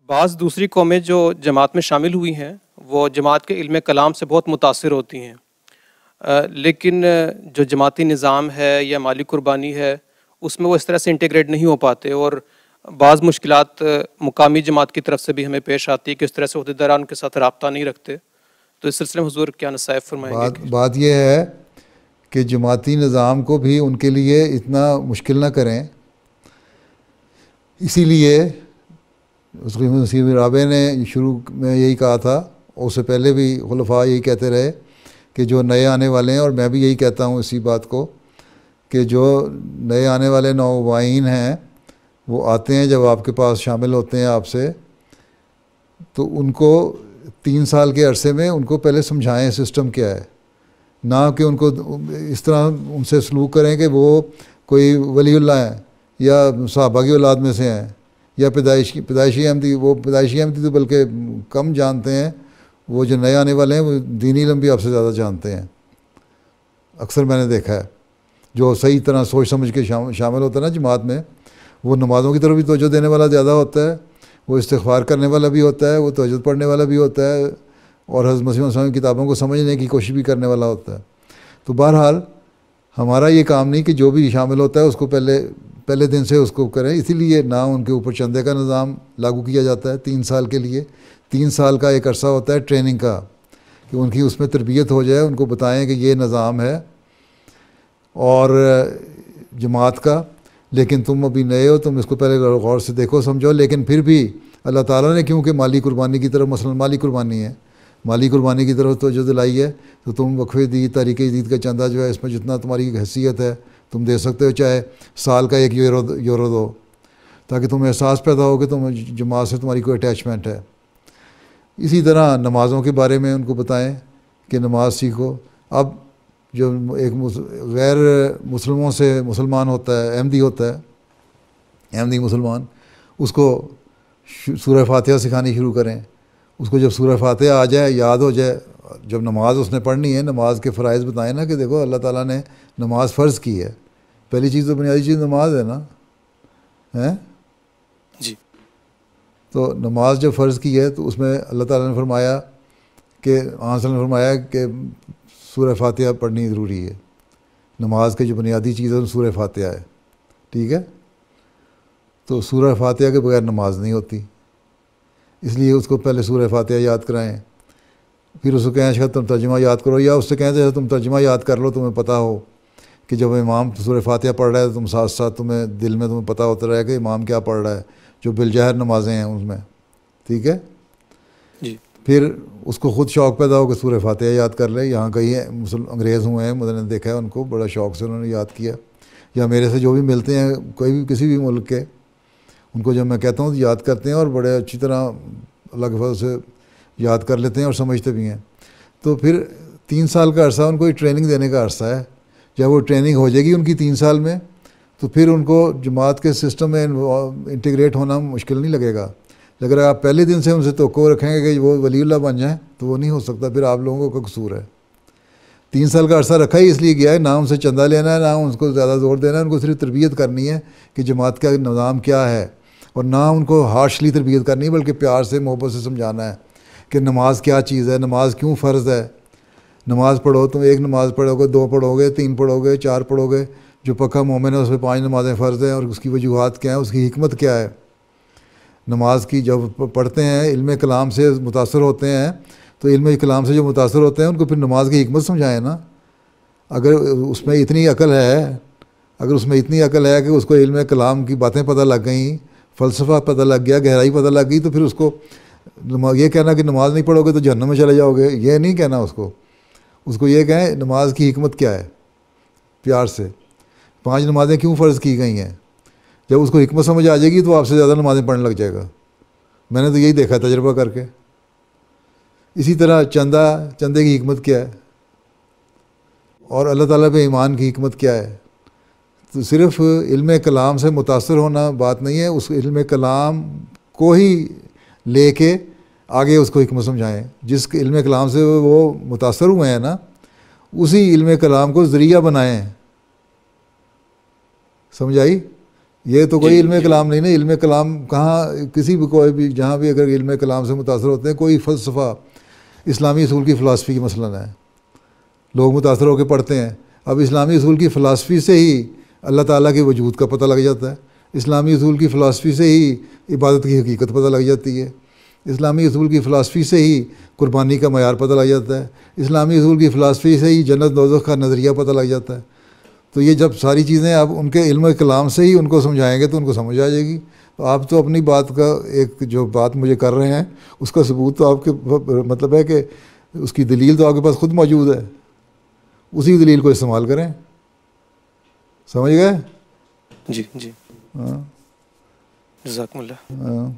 بعض دوسری قومیں جو جماعت میں شامل ہوئی ہیں وہ جماعت کے علم کلام سے بہت متاثر ہوتی ہیں، لیکن جو جماعتی نظام ہے یا مالی قربانی ہے اس میں وہ اس طرح سے انٹیگریٹ نہیں ہو پاتے، اور بعض مشکلات مقامی جماعت کی طرف سے بھی ہمیں پیش آتی ہے کہ اس طرح سے عہدیداران ان کے ساتھ رابطہ نہیں رکھتے. تو اس سلسلے میں حضور کیا نصائح فرمائیں گے؟ بات یہ ہے کہ جماعتی نظام کو بھی ان کے لیے اتنا مشکل نہ کریں. اسی لیے مسیح رابع نے شروع میں یہی کہا تھا، اور اس سے پہلے بھی خلفاء یہی کہتے رہے کہ جو نئے آنے والے ہیں، اور میں بھی یہی کہتا ہوں اسی بات کو، کہ جو نئے آنے والے نوآئین ہیں وہ آتے ہیں جب آپ کے پاس شامل ہوتے ہیں آپ سے، تو ان کو 3 سال کے عرصے میں ان کو پہلے سمجھائیں سسٹم کیا ہے، نہ کہ ان کو اس طرح ان سے سلوک کریں کہ وہ کوئی ولی اللہ ہیں یا صحابہ کی اولاد میں سے ہیں یا پیدائشی احمدی. وہ پیدائشی احمدی تو بلکہ کم جانتے ہیں، وہ جو نئے آنے والے ہیں وہ دینی علم بھی آپ سے زیادہ جانتے ہیں. اکثر میں نے دیکھا ہے جو صحیح طرح سوچ سمجھ کے شامل ہوتا ہے نا جماعت میں، وہ نمازوں کی طرف بھی توجہ دینے والا زیادہ ہوتا ہے، وہ استغفار کرنے والا بھی ہوتا ہے، وہ تہجد پڑھنے والا بھی ہوتا ہے، اور حضرت مسیح علیہ السلام کی کتابوں کو سمجھنے کی کوشش بھی کرنے والا ہوتا ہے. تو بہرحال ہمارا یہ کام نہیں کہ جو بھی شامل ہوتا ہے اس کو پہلے دن سے اس کو کریں. اسی لیے نہ ان کے اوپر چندے کا نظام لاگو کیا جاتا ہے 3 سال کے لیے. 3 سال کا ایک عرصہ ہوتا ہے ٹریننگ کا، کہ ان کی اس میں تربیت ہو جائے، ان کو بتائیں کہ یہ نظام ہے اور جماعت کا، لیکن تم ابھی نئے ہو، تم اس کو پہلے غور سے دیکھو سمجھو. لیکن پھر بھی اللہ تعالیٰ نے کیونکہ مالی قربانی کی طرف، مثلا مالی قربانی ہے، مالی قربانی کی طرف توجہ دلائی ہے، تو تم وقف دید، تحریک جدید کا چندہ جو ہے اس میں جتنا تمہاری حیثیت ہے تم دے سکتے ہو، چاہے سال کا 1 یورو دو، تاکہ تمہیں احساس پیدا ہو کہ تم جماعت سے تمہاری کوئی اٹیچمنٹ ہے. اسی طرح نمازوں کے بارے میں ان کو بتائیں کہ نماز سیکھو. اب جو ایک غیر مسلموں سے مسلمان ہوتا ہے، احمدی ہوتا ہے، احمدی مسلمان، اس کو سورہ فاتحہ سکھانی شروع کریں. اس کو جب سورہ فاتحہ آ جائے، یاد ہو جائے، جب نماز اس نے پڑھنی ہے، نماز کے فرائض بتائیں نا، کہ دیکھو اللہ تعالیٰ نے نماز فرض کی ہے. پہلی چیز تو بنیادی چیز نماز ہے نا، ہیں جی. تو نماز جب فرض کی ہے تو اس میں اللہ تعالیٰ نے فرمایا کہ نے فرمایا کہ سورہ فاتحہ پڑھنی ضروری ہے. نماز کے جو بنیادی چیز ہے سورہ فاتحہ ہے، ٹھیک ہے. تو سورہ فاتحہ کے بغیر نماز نہیں ہوتی، اس لیے اس کو پہلے سورہ فاتحہ یاد کرائیں. پھر اس کو کہیں شاید تم ترجمہ یاد کرو، یا اس سے کہیں جیسے تم ترجمہ یاد کر لو، تمہیں پتہ ہو کہ جب امام سورہ فاتحہ پڑھ رہا ہے تو تم ساتھ ساتھ تمہیں دل میں تمہیں پتہ ہوتا رہے کہ امام کیا پڑھ رہا ہے، جو بالظاہر نمازیں ہیں اس میں، ٹھیک ہے. جی. پھر اس کو خود شوق پیدا ہو کہ سورہ فاتحہ یاد کر لے. یہاں کئی انگریز ہوئے ہیں، میں نے دیکھا ہے ان کو بڑا شوق سے انہوں نے یاد کیا، یا میرے سے جو بھی ملتے ہیں کوئی بھی کسی بھی ملک کے، ان کو جب میں کہتا ہوں تو یاد کرتے ہیں اور بڑے اچھی طرح اللہ کے فضل سے یاد کر لیتے ہیں اور سمجھتے بھی ہیں. تو پھر 3 سال کا عرصہ ان کو ٹریننگ دینے کا عرصہ ہے. جب وہ ٹریننگ ہو جائے گی ان کی 3 سال میں، تو پھر ان کو جماعت کے سسٹم میں انٹیگریٹ ہونا مشکل نہیں لگے گا. اگر آپ پہلے دن سے ان سے توقع رکھیں گے کہ وہ ولی اللہ بن جائیں تو وہ نہیں ہو سکتا. پھر آپ لوگوں کا قصور ہے. 3 سال کا عرصہ رکھا ہی اس لیے گیا ہے، نہ ان سے چندہ لینا ہے، نہ ان کو زیادہ زور دینا ہے. ان کو صرف تربیت کرنی ہے کہ جماعت کا نظام کیا ہے، اور نہ ان کو ہارشلی تربیت کرنی ہے، بلکہ پیار سے محبت سے سمجھانا ہے کہ نماز کیا چیز ہے، نماز کیوں فرض ہے. نماز پڑھو، تم 1 نماز پڑھو گے، 2 پڑھو گے، 3 پڑھو گے، 4 پڑھو گے. جو پکا مومن ہے اس پہ 5 نمازیں فرض ہیں، اور اس کی وجوہات کیا ہیں، اس کی حکمت کیا ہے. نماز کی جب پڑھتے ہیں، علم کلام سے متاثر ہوتے ہیں، تو علم کلام سے جو متاثر ہوتے ہیں ان کو پھر نماز کی حکمت سمجھائیں نا. اگر اس میں اتنی عقل ہے کہ اس کو علم کلام کی باتیں پتہ لگ گئیں، فلسفہ پتہ لگ گیا، گہرائی پتہ لگ گئی، تو پھر اس کو یہ کہنا کہ نماز نہیں پڑھو گے تو جہنم میں چلے جاؤ گے، یہ نہیں کہنا. اس کو یہ کہیں نماز کی حکمت کیا ہے، پیار سے. 5 نمازیں کیوں فرض کی گئی ہیں. جب اس کو حکمت سمجھ آ جائے گی تو آپ سے زیادہ نمازیں پڑھنے لگ جائے گا. میں نے تو یہی دیکھا تجربہ کر کے. اسی طرح چندے کی حکمت کیا ہے، اور اللہ تعالیٰ پہ ایمان کی حکمت کیا ہے. تو صرف علم کلام سے متاثر ہونا بات نہیں ہے، اس علم کلام کو ہی لے کے آگے اس کو حکمت سمجھائیں. جس علم کلام سے وہ متاثر ہوئے ہیں نا، اسی علم کلام کو ذریعہ بنائیں. سمجھ آئی؟ یہ تو کوئی علم کلام نہیں نا. علم کلام کہاں کسی بھی کوئی بھی جہاں بھی اگر علم کلام سے متاثر ہوتے ہیں, کوئی فلسفہ اسلامی اصول کی فلاسفی کی مثلاً ہے, لوگ متاثر ہو کے پڑھتے ہیں. اب اسلامی اصول کی فلاسفی سے ہی اللہ تعالیٰ کے وجود کا پتہ لگ جاتا ہے, اسلامی اصول کی فلاسفی سے ہی عبادت کی حقیقت پتہ لگ جاتی ہے, اسلامی اصول کی فلاسفی سے ہی قربانی کا معیار پتہ لگ جاتا ہے, اسلامی اصول کی فلاسفی سے ہی جنت دوزخ کا نظریہ پتہ لگ جاتا ہے. تو یہ جب ساری چیزیں آپ ان کے علم کلام سے ہی ان کو سمجھائیں گے تو ان کو سمجھ آ جائے گی. تو آپ تو اپنی بات کا ایک جو بات مجھے کر رہے ہیں اس کا ثبوت تو آپ کے مطلب ہے کہ اس کی دلیل تو آپ کے پاس خود موجود ہے, اسی دلیل کو استعمال کریں. سمجھ گئے؟ جی جی, ہاں جزاکم اللہ. ہاں.